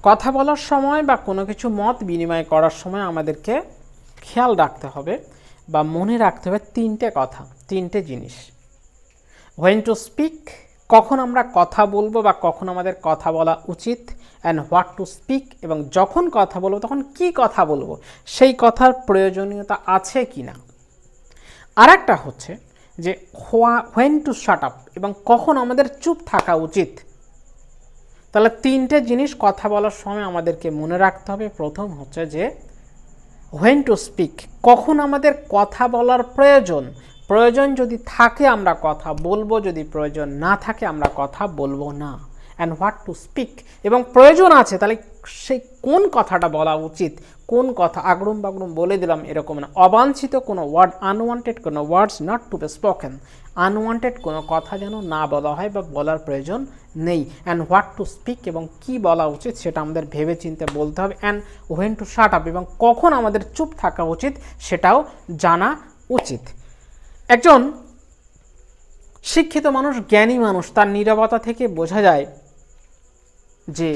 কথা বলার সময় বা কোনো কিছু মত বিনিময় করার সময় আমাদেরকে খেয়াল রাখতে হবে বা মনে রাখতে হবে তিনটে জিনিস। হোয়েন টু স্পিক, কখন আমরা কথা বলবো বা কখন আমাদের কথা বলা উচিত, অ্যান্ড হোয়াট টু স্পিক, এবং যখন কথা বলবো তখন কি কথা বলবো, সেই কথার প্রয়োজনীয়তা আছে কি না। আর একটা হচ্ছে যে হোয়েন টু শাট আপ, এবং কখন আমাদের চুপ থাকা উচিত। তাহলে তিনটে জিনিস কথা বলার সময় আমাদেরকে মনে রাখতে হবে। প্রথম হচ্ছে যে হোয়েন টু স্পিক, কখন আমাদের কথা বলার প্রয়োজন যদি থাকে আমরা কথা বলবো, যদি প্রয়োজন না থাকে আমরা কথা বলবো না। অ্যান্ড হোয়াট টু স্পিক, এবং প্রয়োজন আছে তাহলে সেই কোন কথাটা বলা উচিত, কোন কথা আগরুম বাগরুম বলে দিলাম এরকম না। অবাঞ্ছিত কোনো ওয়ার্ড, আনওয়ান্টেড কোনো words not to be spoken, unwanted কোনো কথা যেন না বলা হয় বা বলার প্রয়োজন নেই। অ্যান্ড হোয়াট টু স্পিক, এবং কি বলা উচিত সেটা আমাদের ভেবে চিন্তে বলতে হবে। And when two shut up, এবং কখন আমাদের চুপ থাকা উচিত সেটাও জানা উচিত। একজন শিক্ষিত মানুষ, জ্ঞানী মানুষ, তার নীরবতা থেকে বোঝা যায় যে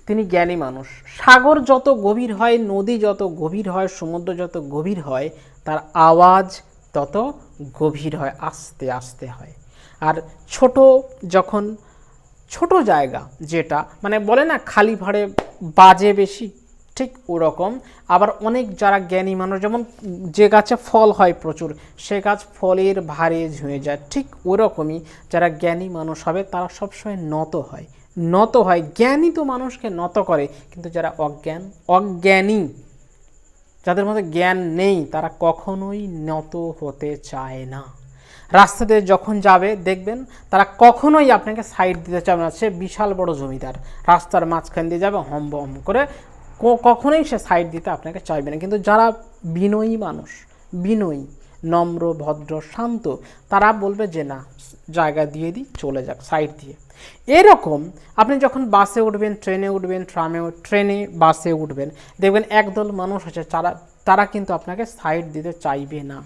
তিনি জ্ঞানী মানুষ। সাগর যত গভীর হয়, নদী যত গভীর হয়, সমুদ্র যত গভীর হয়, তার আওয়াজ তত গভীর হয়, আস্তে আস্তে হয়। আর যখন ছোট জায়গা, যেটা মানে বলে না খালি ভাড়ে বাজে বেশি, ঠিক ওরকম। আবার অনেক যারা জ্ঞানী মানুষ, যেমন যে গাছে ফল হয় প্রচুর, সে গাছ ফলের ভারে ঝুঁয়ে যায়, ঠিক ওরকমই যারা জ্ঞানী মানুষ হবে তারা সবসময় নত হয়। জ্ঞানী তো মানুষকে নত করে, কিন্তু যারা অজ্ঞানী, যাদের মধ্যে জ্ঞান নেই, তারা কখনোই নত হতে চায় না। রাস্তাতে যখন যাবে দেখবেন তারা কখনোই আপনাকে সাইড দিতে চাবে না। সে বিশাল বড় জমিদার, রাস্তার মাঝখান দিয়ে যাবে হম বম করে, কখনোই সে সাইড দিতে আপনাকে চাইবে না। কিন্তু যারা বিনয়ী মানুষ, নম্র, ভদ্র, শান্ত, তারা বলবে যে না, জায়গা দিয়ে দিই, চলে যাক সাইড দিয়ে। এরকম আপনি যখন বাসে উঠবেন, ট্রেনে উঠবেন, ট্রেনে বাসে উঠবেন, দেখবেন একদল মানুষ আছে তারা কিন্তু আপনাকে সাইড দিতে চাইবে না।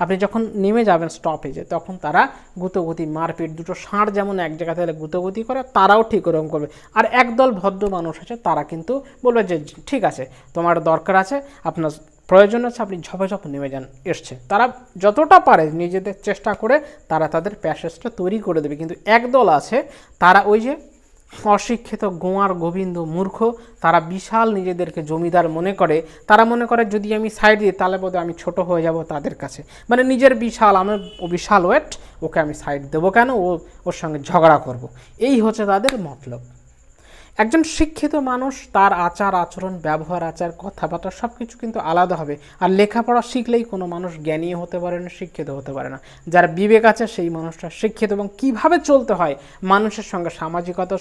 আপনি যখন নেমে যাবেন স্টপেজে, তখন তারা গুতগুতি, মারপিট, দুটো ষাঁড় যেমন এক জায়গা থেকে গুতগুতি করে, তারাও ঠিক ওরকম করবে। আর একদল ভদ্র মানুষ আছে, তারা কিন্তু বলবে যে ঠিক আছে, তোমার দরকার আছে, আপনার প্রয়োজন আছে, আপনি ঝপঝপ নেমে যান, এসছে। তারা যতটা পারে নিজেদের চেষ্টা করে তারা তাদের প্যাসেজটা তৈরি করে দেবে। কিন্তু একদল আছে, তারা ওই যে অশিক্ষিত, গোয়ার গোবিন্দ, মূর্খ, তারা বিশাল নিজেদেরকে জমিদার মনে করে। তারা মনে করে যদি আমি সাইড দিই তাহলে বোধহয় আমি ছোট হয়ে যাব তাদের কাছে, মানে নিজের বিশাল ওয়েট, ওকে আমি সাইড দেবো কেন, ওর সঙ্গে ঝগড়া করব, এই হচ্ছে তাদের মতলব। একজন শিক্ষিত মানুষ, তার আচার আচরণ, ব্যবহার, কথাবার্তা সব কিছু কিন্তু আলাদা হবে। আর লেখাপড়া শিখলেই কোনো মানুষ জ্ঞানী হতে পারে না, শিক্ষিত হতে পারে না। যার বিবেক আছে সেই মানুষটা শিক্ষিত, এবং কিভাবে চলতে হয় মানুষের সঙ্গে, সামাজিকতা,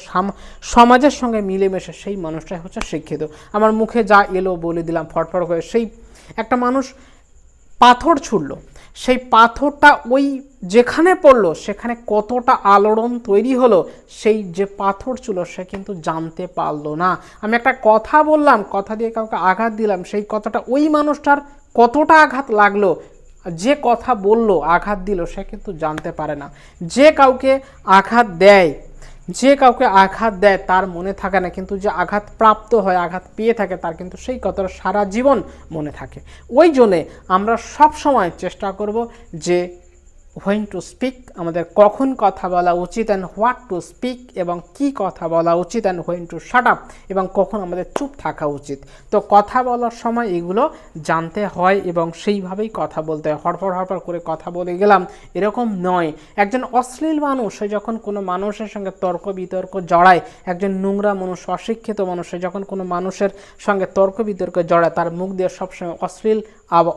সমাজের সঙ্গে মিলেমিশে, সেই মানুষটাই হচ্ছে শিক্ষিত। আমার মুখে যা এলো বলে দিলাম ফটফট করে। সেই একটা মানুষ পাথর ছুঁড়ল, সেই পাথরটা ওই যেখানে পড়লো সেখানে কতটা আলোড়ন তৈরি হলো, সেই যে পাথর ছিল সে কিন্তু জানতে পারলো না। আমি একটা কথা বললাম, কথা দিয়ে কাউকে আঘাত দিলাম, সেই কথাটা ওই মানুষটার কতটা আঘাত লাগলো, যে কথা বললো, আঘাত দিল, সে কিন্তু জানতে পারে না। যে কাউকে আঘাত দেয় তার মনে থাকে না, কিন্তু যে আঘাত প্রাপ্ত হয়, আঘাত পেয়ে থাকে, তার কিন্তু সেই কথাটা সারা জীবন মনে থাকে। ওই জন্যে আমরা সব সময় চেষ্টা করব যে হোয়েন টু স্পিক, আমাদের কখন কথা বলা উচিত, অ্যান্ড হোয়াট টু স্পিক, এবং কি কথা বলা উচিত, and when two shut up, এবং কখন আমাদের চুপ থাকা উচিত। তো কথা বলার সময় এগুলো জানতে হয় এবং সেইভাবেই কথা বলতে হয়। হড়ফড় করে কথা বলে গেলাম এরকম নয়। একজন অশ্লীল মানুষ, সে যখন কোনো মানুষের সঙ্গে তর্ক বিতর্ক জড়ায়, একজন নোংরা মানুষ, অশিক্ষিত মানুষ, সে যখন কোনো মানুষের সঙ্গে তর্ক বিতর্কে জড়ায়, তার মুখ দিয়ে সবসময়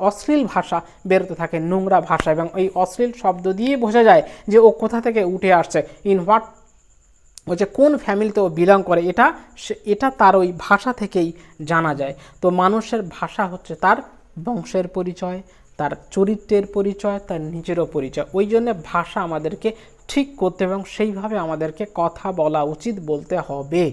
অশ্লীল ভাষা বেরোতে থাকে, নোংরা ভাষা, এবং ওই অশ্লীল শব্দ দিয়ে বোঝা যায় যে ও কোথা থেকে উঠে আসছে, ও যে কোন ফ্যামিলিতে ও বিলং করে, এটা তার ওই ভাষা থেকেই জানা যায়। তো মানুষের ভাষা হচ্ছে তার বংশের পরিচয়, তার চরিত্রের পরিচয়, তার নিজেরও পরিচয়। ওই জন্য ভাষা আমাদেরকে ঠিক করতে এবং সেইভাবে আমাদেরকে কথা বলা উচিত, বলতে হবে।